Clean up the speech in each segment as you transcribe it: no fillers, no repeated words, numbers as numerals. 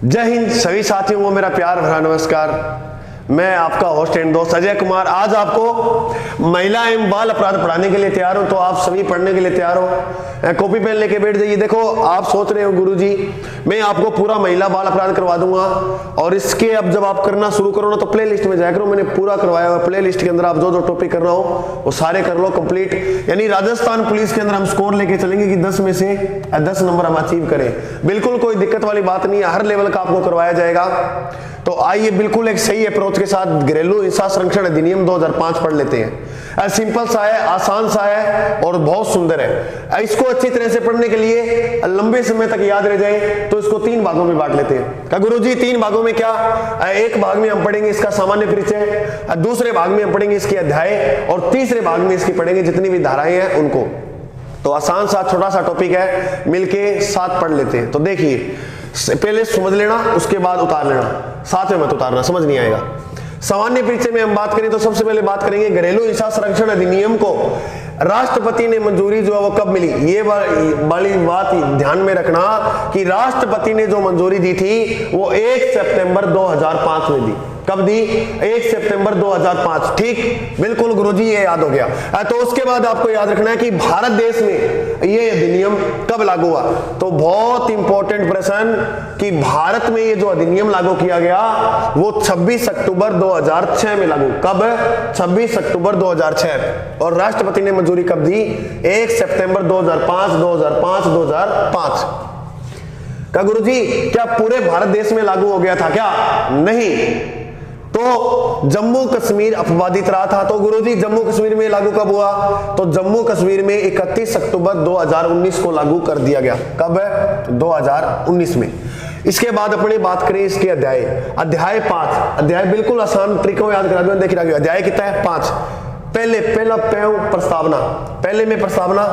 जय हिंद सभी साथियों को मेरा प्यार भरा नमस्कार। मैं आपका होस्ट एंड दोस्त अजय कुमार आज आपको महिला एवं बाल अपराध पढ़ाने के लिए तैयार हूं। तो आप सभी पढ़ने के लिए तैयार हो, कॉपी पेन लेके बैठ जाइए। देखो आप सोच रहे हो गुरुजी मैं आपको पूरा महिला बाल अपराध करवा दूंगा और इसके अब जब आप करना शुरू करो ना तो प्ले लिस्ट में जाया करो। मैंने पूरा करवाया हुआ प्ले लिस्ट के अंदर आप जो जो टॉपिक कर रहा हो वो सारे कर लो कंप्लीट। यानी राजस्थान पुलिस के अंदर हम स्कोर लेके चलेंगे कि 10 में से 10 नंबर हम अचीव करें। बिल्कुल कोई दिक्कत वाली बात नहीं है, हर लेवल का आपको करवाया जाएगा। तो आइए बिल्कुल एक सही अप्रोच के साथ घरेलू हिंसा संरक्षण अधिनियम 2005 पढ़ लेते हैं। सिंपल सा है, आसान सा है और बहुत सुंदर है। इसको अच्छी तरह से पढ़ने के लिए लंबे समय तक याद रह जाए तो इसको 3 भागों में बांट लेते हैं। गुरुजी 3 भागों में क्या? एक भाग में हम पढ़ेंगे इसका सामान्य परिचय, दूसरे भाग में हम पढ़ेंगे इसके अध्याय और तीसरे भाग में इसकी पढ़ेंगे जितनी भी धाराएं हैं उनको। तो आसान सा छोटा सा टॉपिक है, मिलके साथ पढ़ लेते हैं। तो देखिए पहले समझ लेना उसके बाद उतार लेना, साथ में मत उतारना, समझ नहीं आएगा। सामान्य परिचय में हम बात करें तो सबसे पहले बात करेंगे घरेलू हिंसा संरक्षण अधिनियम को राष्ट्रपति ने मंजूरी जो है वो कब मिली। ये बड़ी बात ध्यान में रखना कि राष्ट्रपति ने जो मंजूरी दी थी वो 1 सितंबर 2005 में दी। कब दी? 1 सितंबर 2005। ठीक, बिल्कुल गुरुजी ये याद हो गया। तो उसके बाद आपको याद रखना है कि भारत देश में ये अधिनियम कब लागू हुआ। तो बहुत इंपॉर्टेंट प्रश्न कि भारत में ये जो अधिनियम लागू किया गया वो 26 अक्टूबर 2006 में लागू। कब? 26 अक्टूबर 2006। और राष्ट्रपति ने मंजूरी कब दी? 1 सितंबर 2005। क्या गुरुजी क्या पूरे भारत देश में लागू हो गया था क्या? नहीं, तो जम्मू कश्मीर अपवादित रहा था। तो गुरुजी जम्मू कश्मीर में लागू कब हुआ? तो जम्मू कश्मीर में 31 अक्टूबर 2019 को लागू कर दिया गया। कब है? 2019 में। इसके बाद अपनी बात करें इसके अध्याय 5। अध्याय बिल्कुल आसान ट्रिक को याद करा दो। देखिए अध्याय कितना है? 5। पहला प्रस्तावना, पहले में प्रस्तावना,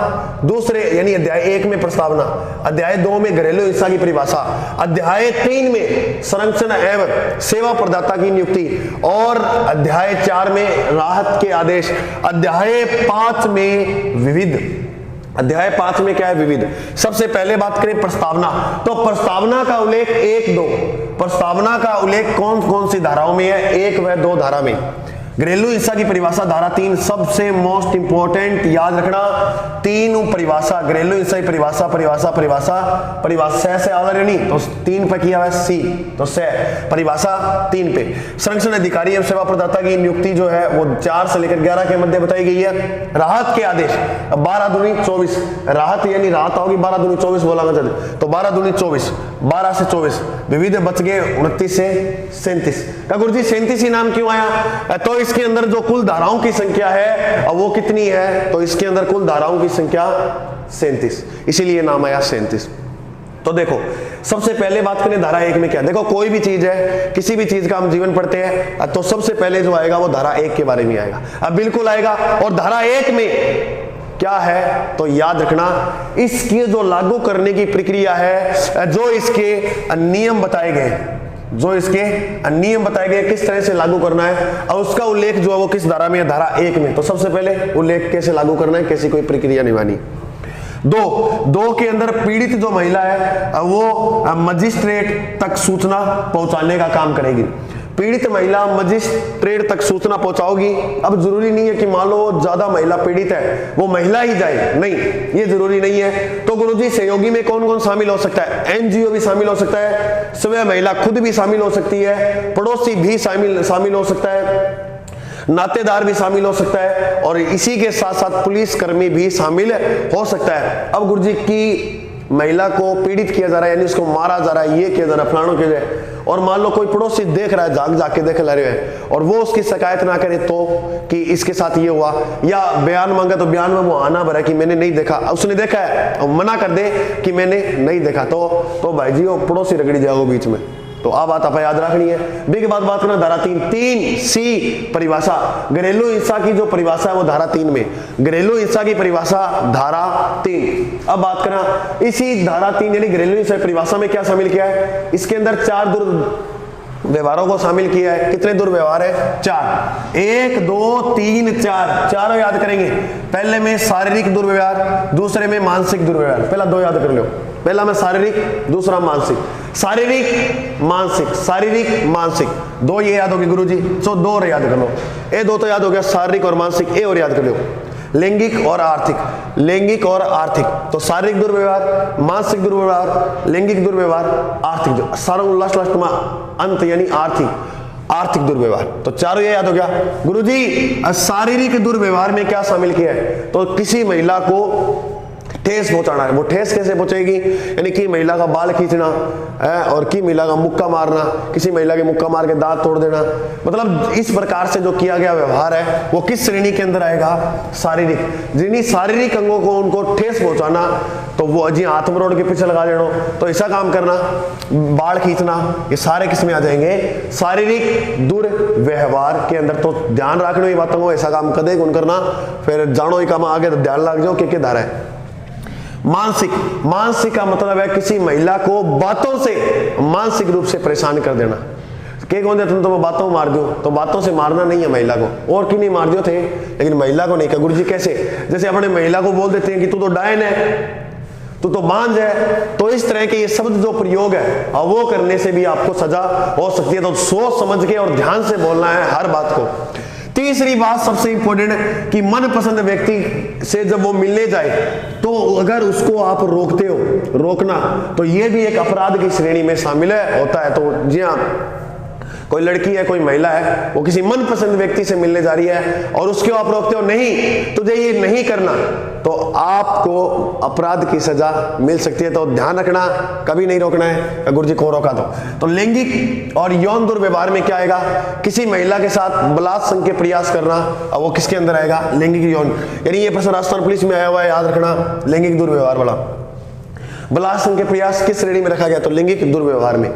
दूसरे यानी अध्याय 1 में प्रस्तावना, अध्याय 2 में घरेलू हिंसा की परिभाषा, अध्याय 3 में संरक्षण एवं सेवा प्रदाता की नियुक्ति और अध्याय 4 में राहत के आदेश, अध्याय 5 में विविध। अध्याय 5 में क्या है? विविध। सबसे पहले बात करें प्रस्तावना। तो प्रस्तावना का उल्लेख 1-2, प्रस्तावना का उल्लेख कौन कौन सी धाराओं में है? 1 व 2 धारा में। घरेलू हिंसा की परिभाषा धारा 3 सबसे मोस्ट इंपॉर्टेंट याद रखना। 3 परिभाषा, घरेलू हिंसा की परिभाषा से आवर नहीं तो 3 पे किया है सी, तो से परिभाषा 3 पे। संरक्षण अधिकारी एवं सेवा प्रदाता की नियुक्ति जो है वो 4 से लेकर 11 के मध्य बताई गई है। राहत के आदेश 12 दूनी 24, राहत यानी राहत होगी 12 दूनी 24 बोला मैं तो 12 दूनी 24, 12 से 24। विविध बच गए 29 से 37। क्या गुरुजी 37 ही नाम क्यों आया? तो इसके अंदर जो कुल धाराओं की संख्या है वो कितनी है? तो इसके अंदर कुल धाराओं की संख्या 37, इसीलिए नाम आया 37। तो देखो सबसे पहले बात करें धारा 1 में क्या। देखो कोई भी चीज है, किसी भी चीज का हम जीवन पढ़ते हैं तो सबसे पहले जो आएगा वो धारा 1 के बारे में आएगा। अब बिल्कुल आएगा। और धारा 1 में क्या है तो याद रखना इसकी जो लागू करने की प्रक्रिया है, जो इसके नियम बताए गए, किस तरह से लागू करना है और उसका उल्लेख जो है वो किस धारा में है? धारा 1 में। तो सबसे पहले उल्लेख कैसे लागू करना है, कैसी कोई प्रक्रिया निभानी। 2 के अंदर पीड़ित जो महिला है वो मजिस्ट्रेट तक सूचना पहुंचाने का काम करेगी। पीड़ित महिला मजिस्ट्रेट तक सूचना पहुंचाओगी। अब जरूरी नहीं है कि मान लो ज्यादा महिला पीड़ित है वो महिला ही जाए, नहीं ये जरूरी नहीं है। तो गुरुजी सहयोगी में कौन कौन शामिल हो सकता है? एनजीओ भी शामिल हो सकता है, स्वयं महिला खुद भी शामिल हो सकती है, पड़ोसी भी शामिल हो सकता है, नातेदार भी शामिल हो सकता है और इसी के साथ साथ पुलिस कर्मी भी शामिल हो सकता है। अब गुरुजी की महिला को पीड़ित किया जा रहा है यानी उसको मारा जा रहा है, ये किया जा रहा है, फलानों किया जाए, और मान लो कोई पड़ोसी देख रहा है, जाके देख रहे हैं और वो उसकी शिकायत ना करे तो कि इसके साथ ये हुआ, या बयान मांगा तो बयान में वो आना भरा कि मैंने नहीं देखा, उसने देखा है और मना कर दे कि मैंने नहीं देखा तो भाई जी वो पड़ोसी रगड़ी जाओ बीच में। तो अब बात आप याद रखनी है। बिग बात करना धारा 3 सी परिभाषा, घरेलू हिंसा की जो परिभाषा है वो धारा 3 में। घरेलू हिंसा की परिभाषा धारा 3। अब बात करना इसी धारा 3 यानी घरेलू हिंसा की परिभाषा में क्या शामिल किया है? इसके अंदर 4 दुर्व्यवहारों को शामिल किया है। कितने दुर्व्यवहार है? 4। 1 2 3 4, चारों याद करेंगे। पहले में शारीरिक दुर्व्यवहार, दूसरे में मानसिक दुर्व्यवहार। पहला 2 याद कर लो, पहला में शारीरिक, दूसरा मानसिक। शारीरिक मानसिक, शारीरिक मानसिक, दो ये याद होगी गुरुजी, तो दो और याद कर लो, ये दो तो याद हो गया, शारीरिक और मानसिक, ये और याद कर लो, लैंगिक और आर्थिक, लैंगिक और आर्थिक, तो शारीरिक दुर्व्यवहार, मानसिक दुर्व्यवहार, लैंगिक दुर्व्यवहार, आर्थिक, सारा लास्ट में अंत यानी आर्थिक दुर्व्यवहार, तो चारों ये याद हो गया। गुरुजी शारीरिक दुर्व्यवहार में क्या शामिल किया है, तो किसी महिला को ठेस पहुंचाना है। वो ठेस कैसे पहुंचेगी, यानी कि महिला का बाल खींचना है और की महिला का मुक्का मारना, किसी महिला के मुक्का मार के दांत तोड़ देना, मतलब इस प्रकार से जो किया गया व्यवहार है वो किस श्रेणी के अंदर आएगा, शारीरिक। जिन्हीं शारीरिक अंगों को उनको ठेस पहुंचाना, तो वो जी हाथ में रोड के पीछे लगा देना, तो ऐसा काम करना, बाल खींचना, ये सारे किस में आ जाएंगे, शारीरिक दुर्व्यवहार के अंदर। तो ध्यान रखना ये बातों को, ऐसा काम कदे कौन करना, फिर जानो ही काम आगे तो ध्यान लग जाओ क्या धारा है। मानसिक, मानसिक का मतलब है किसी महिला को बातों से मानसिक रूप से परेशान कर देना। के कौन तुम तो मैं बातों मार दो, तो बातों से मारना नहीं है महिला को, और की नहीं मार दियो थे, लेकिन महिला को नहीं कहा। गुरुजी कैसे, जैसे अपने महिला को बोल देते हैं कि तू तो डायन है, तू तो बांझ है, तो इस तरह के ये शब्द जो प्रयोग है और वो करने से भी आपको सजा हो सकती है। तो सोच समझ के और ध्यान से बोलना है हर बात को। तीसरी बात सबसे इंपॉर्टेंट है कि मनपसंद व्यक्ति से जब वो मिलने जाए तो अगर उसको आप रोकते हो, रोकना, तो ये भी एक अपराध की श्रेणी में शामिल है होता है। तो जी हाँ, कोई लड़की है, कोई महिला है, वो किसी मनपसंद व्यक्ति से मिलने जा रही है और उसको आप रोकते हो, नहीं तुझे ये नहीं करना, तो आपको अपराध की सजा मिल सकती है। तो ध्यान रखना, कभी नहीं रोकना है, गुरुजी को रोका तो लैंगिक और यौन दुर्व्यवहार में क्या आएगा, किसी महिला के साथ बलात्संग के प्रयास करना, और वो किसके अंदर आएगा, लैंगिक यौन। यानी ये प्रश्न राजस्थान पुलिस में आया हुआ है, याद रखना, लैंगिक दुर्व्यवहार वाला। बलात्संग के प्रयास किस श्रेणी में रखा गया, तो लैंगिक दुर्व्यवहार में।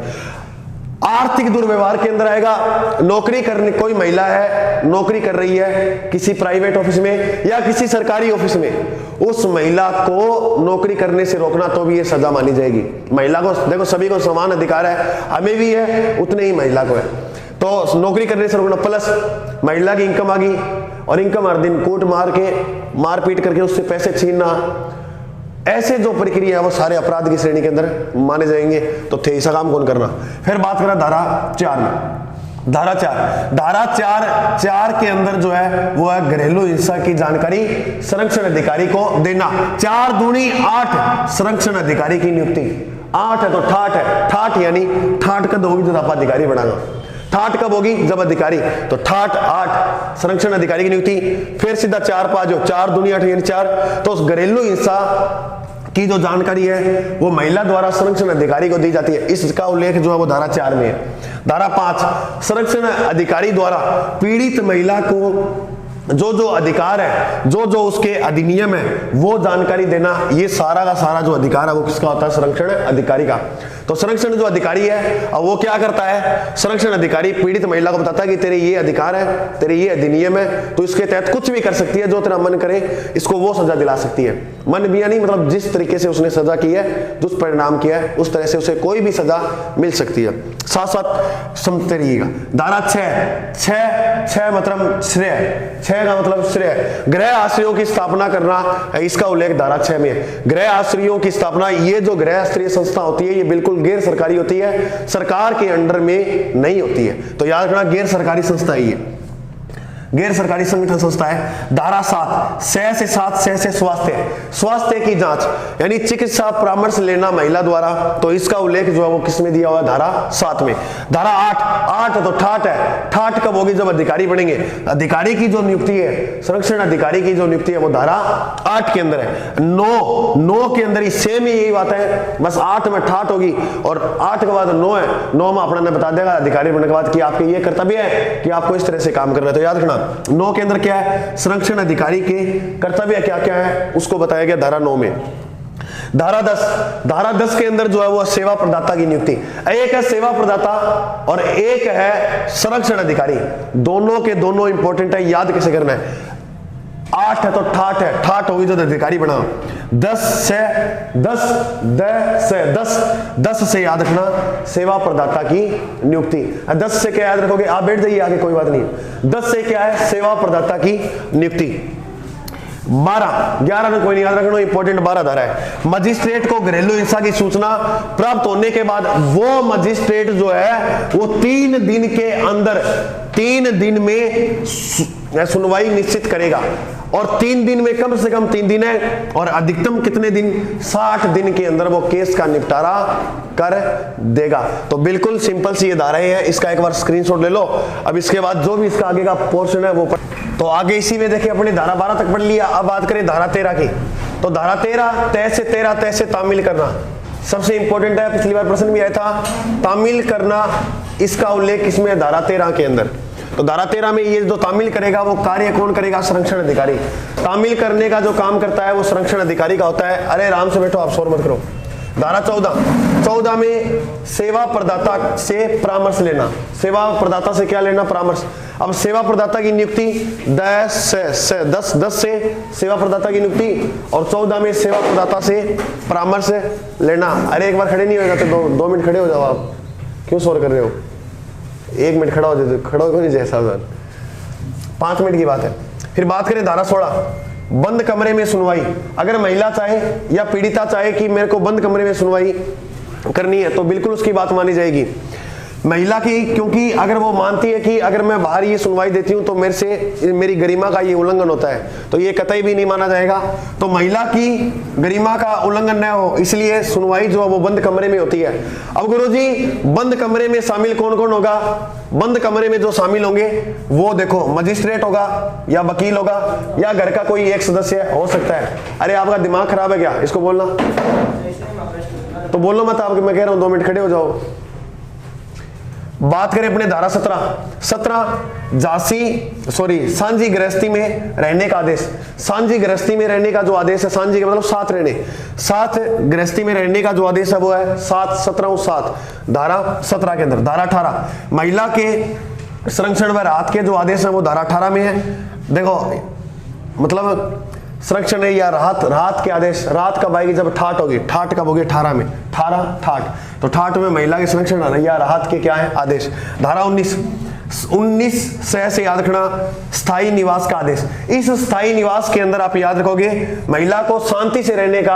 आर्थिक दुर्व्यवहार के अंदर आएगा, नौकरी करने, कोई महिला है नौकरी कर रही है किसी प्राइवेट ऑफिस में या किसी सरकारी ऑफिस में, उस महिला को नौकरी करने से रोकना, तो भी ये सजा मानी जाएगी। महिला को देखो, सभी को समान अधिकार है, हमें भी है उतने ही महिला को है, तो नौकरी करने से रोकना। प्लस महिला की इनकम आ गई और इनकम हर दिन कूट मार के मारपीट करके उससे पैसे छीनना, ऐसे जो प्रक्रिया है वो सारे अपराध की श्रेणी के अंदर माने जाएंगे। तो थे ऐसा काम कौन करना। फिर बात करें धारा 4 में, धारा 4 के अंदर जो है वो है घरेलू हिंसा की जानकारी संरक्षण अधिकारी को देना। 4 दूनी 8 संरक्षण अधिकारी की नियुक्ति। 8 है तो ठाठ है, ठाठ यानी ठाठ का होगी तो अधिकारी बनाना। ठाठ कब होगी, जब अधिकारी, तो ठाठ 8 संरक्षण अधिकारी की नियुक्ति। फिर सीधा 4 पा जो 4 दूनी 8 यानी 4, तो उस घरेलू हिंसा की जो जानकारी है वो महिला द्वारा संरक्षण अधिकारी को दी जाती है। इसका उल्लेख जो है वो धारा 4 में है। धारा 5 संरक्षण अधिकारी द्वारा पीड़ित महिला को जो अधिकार है, जो उसके अधिनियम है वो जानकारी देना, ये सारा का सारा जो अधिकार है वो किसका होता है, संरक्षण अधिकारी का। तो संरक्षण जो अधिकारी है अब वो क्या करता है, संरक्षण अधिकारी पीड़ित महिला को बताता है कि तेरे ये अधिकार है, तेरे ये अधिनियम है, तो इसके तहत कुछ भी कर सकती है, जो तेरा मन करे इसको वो सजा दिला सकती है। मन भी नहीं, मतलब जिस तरीके से उसने सजा की है, जिस परिणाम किया है, उस तरह से उसे कोई भी सजा मिल सकती है। साथ साथ समझते रहिएगा। धारा 6 मतलब श्रेय, 6 का मतलब श्रेय, गृह आश्रयों की स्थापना करना, इसका उल्लेख धारा 6 में है। गृह आश्रयों की स्थापना, ये जो गृह आश्रय संस्था होती है ये बिल्कुल गैर सरकारी होती है, सरकार के अंडर में नहीं होती है। तो याद रखना गैर सरकारी संस्था ही है, गैर सरकारी संगठन संस्था है। धारा 7 से स्वास्थ्य की जांच यानी चिकित्सा परामर्श लेना महिला द्वारा, तो इसका उल्लेख जो है वो किसमें दिया हुआ है, धारा 7 में। धारा 8 तो ठाठ है, ठाठ कब होगी, जब अधिकारी बनेंगे। अधिकारी की जो नियुक्ति है, संरक्षण अधिकारी की जो नियुक्ति है वो धारा 8 के अंदर है। 9 के अंदर ही सेम यही बात है, बस 8 में ठाठ होगी और 8 के बाद 9 है। 9 में अपना बता देगा अधिकारी बनने के बाद कि आपके ये कर्तव्य है कि आपको इस तरह से काम करना है। तो याद रखना 9 के अंदर क्या है, संरक्षण अधिकारी के कर्तव्य क्या क्या है उसको बताया गया धारा 9 में। धारा 10 के अंदर जो है वो सेवा प्रदाता की नियुक्ति। एक है सेवा प्रदाता और एक है संरक्षण अधिकारी, दोनों के दोनों इंपॉर्टेंट है, याद कैसे करना है। 8 है तो ठाठ है, ठाठ होगी तो अधिकारी बनाओ। 10 से याद रखना सेवा प्रदाता की नियुक्ति। 10 से क्या याद रखोगे, आप बैठ जाइए आगे कोई बात नहीं। 10 से क्या है, सेवा प्रदाता की नियुक्ति। 12, 11 में कोई नहीं याद रखना, इंपॉर्टेंट 12 धारा है। मजिस्ट्रेट को घरेलू हिंसा की सूचना प्राप्त होने के बाद वो मजिस्ट्रेट जो है वो 3 दिन के अंदर 3 दिन में सुनवाई निश्चित करेगा, और 3 दिन में कम से कम 3 दिन है और अधिकतम कितने दिन, 60 दिन के अंदर वो केस का निपटारा कर देगा। तो बिल्कुल सिंपल सी ये धाराएं हैं, इसका एक बार स्क्रीनशॉट ले लो। अब इसके बाद जो भी इसका आगे का पोर्शन है वो तो आगे इसी में देखिए अपने धारा 12 तक पढ़ लिया। अब बात करें धारा 13 की, तो धारा 13 तय से तामील करना सबसे इंपॉर्टेंट है, पिछली बार प्रश्न भी आया था। तामील करना, इसका उल्लेख इसमें धारा 13 के अंदर। तो धारा 13 में ये जो तामील करेगा वो कार्य कौन करेगा, संरक्षण अधिकारी। तामील करने का जो काम करता है वो संरक्षण अधिकारी का होता है। अरे आराम से बैठो, आप शोर मत करो। धारा 14 में सेवा प्रदाता से परामर्श लेना। सेवा प्रदाता से क्या लेना, परामर्श। अब सेवा प्रदाता की नियुक्ति 10 से सेवा प्रदाता की नियुक्ति, और 14 में सेवा प्रदाता से परामर्श लेना। अरे एक बार खड़े नहीं होगा तो 2 मिनट खड़े हो जाओ। आप क्यों शोर कर रहे हो, 1 मिनट खड़ा हो जाए, खड़ा हो नहीं जाए सावधान, 5 मिनट की बात है। फिर बात करें धारा 16, बंद कमरे में सुनवाई। अगर महिला चाहे या पीड़िता चाहे कि मेरे को बंद कमरे में सुनवाई करनी है तो बिल्कुल उसकी बात मानी जाएगी महिला की, क्योंकि अगर वो मानती है कि अगर मैं बाहर ये सुनवाई देती हूं तो मेरे से मेरी गरिमा का ये उल्लंघन होता है, तो ये कतई भी नहीं माना जाएगा। तो महिला की गरिमा का उल्लंघन न हो इसलिए सुनवाई जो है वो बंद कमरे में होती है। अब गुरुजी बंद कमरे में शामिल कौन कौन होगा, बंद कमरे में जो शामिल होंगे वो देखो मजिस्ट्रेट होगा या वकील होगा या घर का कोई एक सदस्य हो सकता है। अरे आपका दिमाग खराब है क्या, इसको बोलना तो बोलो मत, आपके मैं कह रहा हूं 2 मिनट खड़े हो जाओ। बात करें अपने धारा 17 सांझी गृहस्थी में रहने का आदेश। सांझी गृहस्थी में रहने का जो आदेश है, सांझी का मतलब साथ रहने, साथ गृहस्थी में रहने का जो आदेश है वो है 7 धारा 17 के अंदर। धारा 18 महिला के संरक्षण व राहत के जो आदेश है वो धारा 18 में है। देखो मतलब संरक्षण है या राहत के आदेश, राहत कब आएगी जब ठाट होगी, ठाट कब होगी 18 में, 18 ठाट, तो ठाट में महिला के संरक्षण या राहत के क्या है आदेश। धारा 19 से याद रखना स्थायी निवास का आदेश। इस स्थायी निवास के अंदर आप याद रखोगे महिला को शांति से रहने का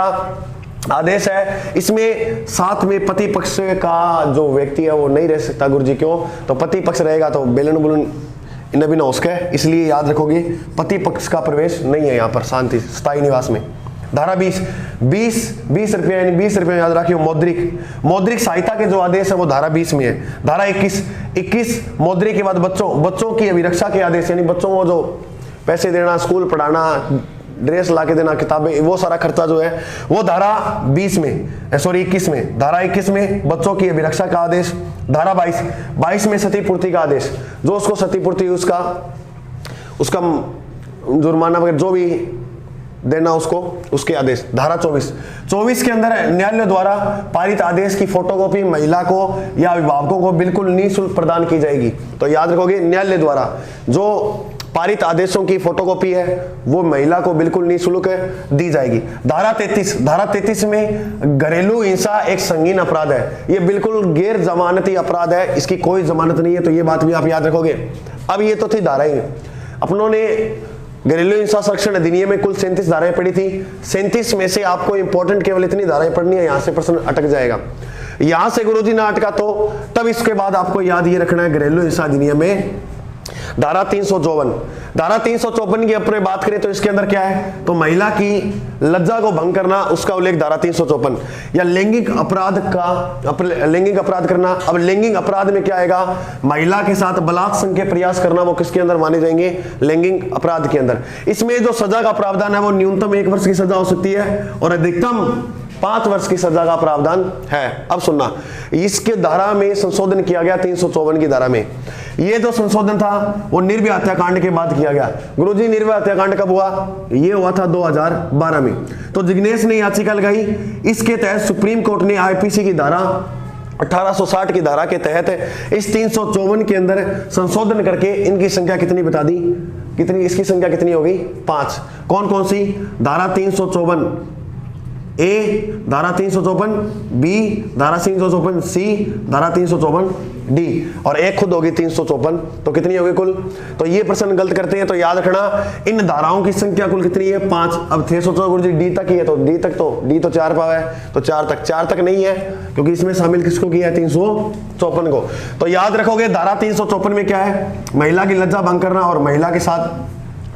आदेश है। इसमें साथ में पति पक्ष का जो व्यक्ति है वो नहीं रह सकता गुरुजी, क्यों, तो पति पक्ष रहेगा तो बेलन बुलन इन भी ना उसका, इसलिए याद रखोगे पति पक्ष का प्रवेश नहीं है यहाँ पर शांति स्थायी निवास में। धारा 20 रुपये यानी 20 रुपये याद रखियो मौद्रिक सहायता के जो आदेश है वो धारा 20 में है। धारा 21 मौद्रिक के बाद बच्चों की अभिरक्षा के आदेश, यानी बच्चों को जो पैसे देना, स्कूल पढ़ाना, ड्रेस लाके देना, किताबें, वो सारा खर्चा जो है वो धारा 21 में। धारा 21 में बच्चों की अभिरक्षा का आदेश। धारा 22 में क्षतिपूर्ति का आदेश, जो उसको क्षतिपूर्ति उसका जुर्माना वगैरह जो भी देना उसके आदेश। धारा 24 के अंदर न्यायालय द्वारा पारित आदेश की फोटोकॉपी महिला को या अभिभावकों को बिल्कुल निःशुल्क प्रदान की जाएगी। तो याद रखोगे न्यायालय द्वारा जो पारित आदेशों की फोटोकॉपी है वो महिला को बिल्कुल निःशुल्क दी जाएगी। धारा 33 में घरेलू हिंसा एक संगीन अपराध है, ये बिल्कुल गैर जमानती अपराध है, इसकी कोई जमानत नहीं है, तो ये बात भी आप याद रखोगे। अब ये तो थी धाराएं, अपनों ने घरेलू हिंसा संरक्षण अधिनियम में कुल 37 धाराएं पढ़ी थी। 37 में से आपको इंपॉर्टेंट केवल इतनी धाराएं पढ़नी है, यहां से प्रश्न अटक जाएगा। यहां से गुरुजी ना अटका तो तब इसके बाद आपको याद ये रखना है घरेलू हिंसा अधिनियम में धारा 354 की अपने बात करें तो इसके अंदर क्या है, तो महिला की लज्जा को भंग करना, उसका उल्लेख धारा 354, या लैंगिक अपराध करना। अब लैंगिक अपराध में क्या आएगा, महिला के साथ बलात्संग के प्रयास करना, वो किसके अंदर माने जाएंगे, लैंगिक अपराध के अंदर। इसमें जो सजा का प्रावधान है वो न्यूनतम 1 वर्ष की सजा हो सकती है और अधिकतम 5 वर्ष की सजा का प्रावधान है। अब सुनना, इसके धारा में संशोधन किया गया 354 की धारा में। ये जो संशोधन था वो निर्भया हत्याकांड के बाद किया गया। गुरुजी निर्भया हत्याकांड कब हुआ, ये हुआ था 2012 में। तो जिग्नेश ने याचिका लगाई, इसके तहत सुप्रीम कोर्ट ने आईपीसी की धारा 1860 की धारा के तहत इस 354 के अंदर संशोधन करके इनकी संख्या कितनी बता दी, कितनी, इसकी संख्या कितनी हो गई, 5। कौन कौन सी, धारा 354 ए धारा 354, बी धारा 354, सी धारा 354, डी और एक खुद होगी 354। तो कितनी होगी कुल? तो ये प्रश्न गलत करते हैं तो याद रखना इन धाराओं की संख्या कुल कितनी है? 5। अब थे सोचो गुरु जी डी तक ही है तो डी तो 4 पाव है तो 4 तक नहीं है क्योंकि इसमें शामिल किसको किया है? 354 को। तो याद रखोगे धारा 354 में क्या है? महिला की लज्जा भंग करना और महिला के साथ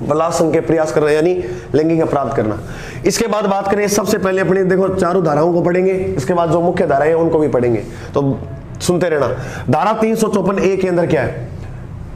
बलात्कार के प्रयास करना यानी लैंगिक अपराध करना। इसके बाद बात करें सबसे पहले अपने देखो चारों धाराओं को पढ़ेंगे, इसके बाद जो मुख्य धाराएं हैं उनको भी पढ़ेंगे तो सुनते रहना। धारा 354 ए के अंदर क्या है?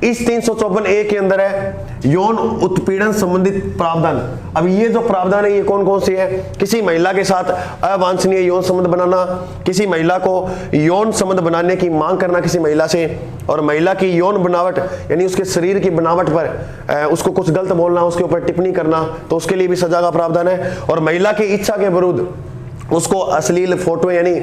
इस 354 ए के अंदर है यौन उत्पीड़न संबंधित प्रावधान। अब ये जो प्रावधान है ये कौन कौन से है? किसी महिला के साथ अवांछनीय यौन संबंध बनाना, किसी महिला को यौन संबंध बनाने की मांग करना किसी महिला से, और महिला की यौन बनावट यानी उसके शरीर की बनावट पर उसको कुछ गलत बोलना, उसके ऊपर टिप्पणी करना तो उसके लिए भी सजा का प्रावधान है। और महिला की इच्छा के विरुद्ध उसको अश्लील फोटो यानी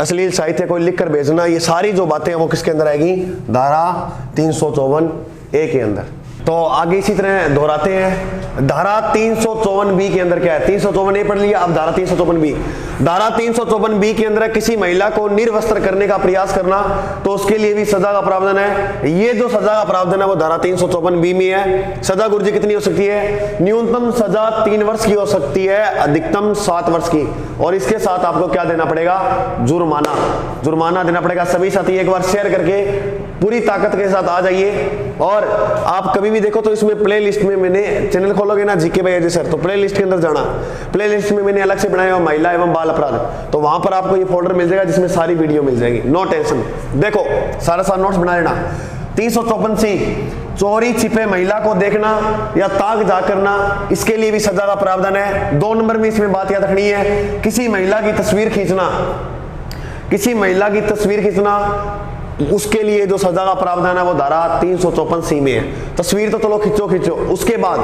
अश्लील साहित्य को लिख कर भेजना, ये सारी जो बातें हैं वो किसके अंदर आएगी? धारा 354 ए के अंदर। तो आगे इसी तरह दोहराते हैं। धारा 354 बी के अंदर क्या है? 354 ए पढ़ लिया, अब धारा 354 बी। धारा 354 बी के अंदर किसी महिला को निर्वस्त्र करने का प्रयास करना तो उसके लिए भी सजा का प्रावधान है। ये जो सजा का प्रावधान है वो धारा 354 बी में है। सजा गुरु जी कितनी हो सकती है? न्यूनतम सजा 3 वर्ष की हो सकती है, अधिकतम 7 वर्ष की। और इसके साथ आपको क्या देना पड़ेगा? जुर्माना देना पड़ेगा। सभी साथी एक बार शेयर करके पूरी ताकत के साथ आ जाइए। और आप कभी भी देखो तो इसमें प्ले लिस्ट में मैंने चैनल खोलोगे ना जीके भाई अजय सर, तो प्ले लिस्ट के अंदर जाना, प्ले लिस्ट में मैंने अलग से बनाया हुआ महिला एवं बाल अपराध, तो वहां पर आपको ये फोल्डर मिल जाएगा जिसमें सारी वीडियो मिल जाएगी। नो टेंशन, देखो सारा नोट्स बना लेना। 354 सी चोरी छिपे महिला को देखना या ताक जा करना, इसके लिए भी सजा का प्रावधान है। 2 नंबर में इसमें बात याद रखनी है, किसी महिला की तस्वीर खींचना उसके लिए जो सजा का प्रावधान है वो धारा 354 सी में है। तस्वीर तो चलो खींचो, उसके बाद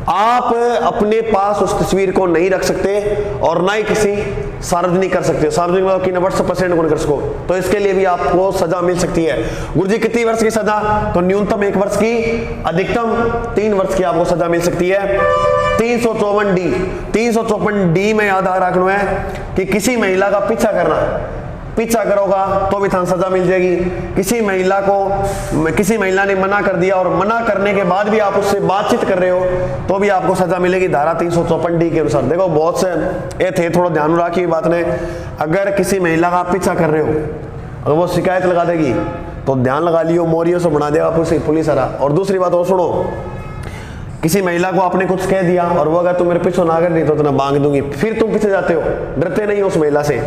आप अपने पास उस तस्वीर को नहीं रख सकते और ना ही किसी सार्वजनिक कर सकते हो। सार्वजनिक मतलब कि व्हाट्सएप पर सेंड कर सको, तो इसके लिए भी आपको सजा मिल सकती है। गुरुजी कितनी वर्ष की सजा? तो न्यूनतम 1 वर्ष की, अधिकतम 3 वर्ष की आपको सजा मिल सकती है। 354 डी में याद रखना है कि किसी महिला का पीछा करोगा तो भी थान सजा मिल जाएगी। किसी महिला ने मना कर दिया और मना करने के बाद भी आप उससे बातचीत कर रहे हो तो भी आपको सजा मिलेगी धारा 354 डी के अनुसार। देखो बहुत से ये थे, थोड़ा ध्यान रखिए बात ने। अगर किसी महिला का पीछा कर रहे हो अगर वो शिकायत लगा देगी तो ध्यान लगा लियो, मोरियों से बना देगा पुलिस आ रहा। और दूसरी बात और सुनो, किसी महिला को आपने कुछ कह दिया और वो अगर तुम मेरे पीछे ना कर दी तो तुम्हें मांग दूंगी, फिर तुम पीछे जाते हो, डरते नहीं हो उस महिला से,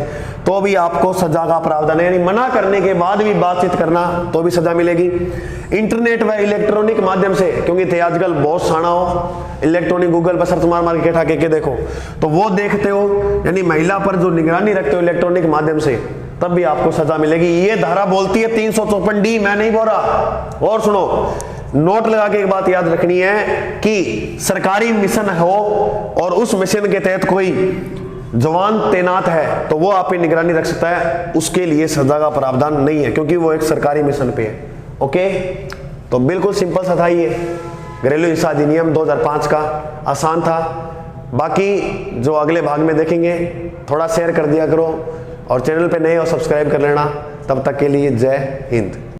तो भी आपको सजा का प्रावधान है। यानी मना करने के बाद भी बातचीत करना तो भी सजा मिलेगी। इंटरनेट व इलेक्ट्रॉनिक माध्यम से, क्योंकि थे आजकल बहुत साना हो, इलेक्ट्रॉनिक गूगल पर सर्च मार के ठाके के देखो तो वो देखते हो, यानी महिला पर जो निगरानी रखते हो इलेक्ट्रॉनिक माध्यम से, तब भी आपको सजा मिलेगी। ये धारा बोलती है 354 डी, मैं नहीं बोल रहा। और सुनो, नोट लगा के एक बात याद रखनी है कि सरकारी मिशन हो और उस मिशन के तहत कोई जवान तैनात है तो वो आप पे निगरानी रख सकता है, उसके लिए सजा का प्रावधान नहीं है क्योंकि वो एक सरकारी मिशन पे है। ओके, तो बिल्कुल सिंपल सा था ये घरेलू हिंसा अधिनियम 2005 का, आसान था। बाकी जो अगले भाग में देखेंगे, थोड़ा शेयर कर दिया करो और चैनल पे नए हो सब्सक्राइब कर लेना। तब तक के लिए जय हिंद।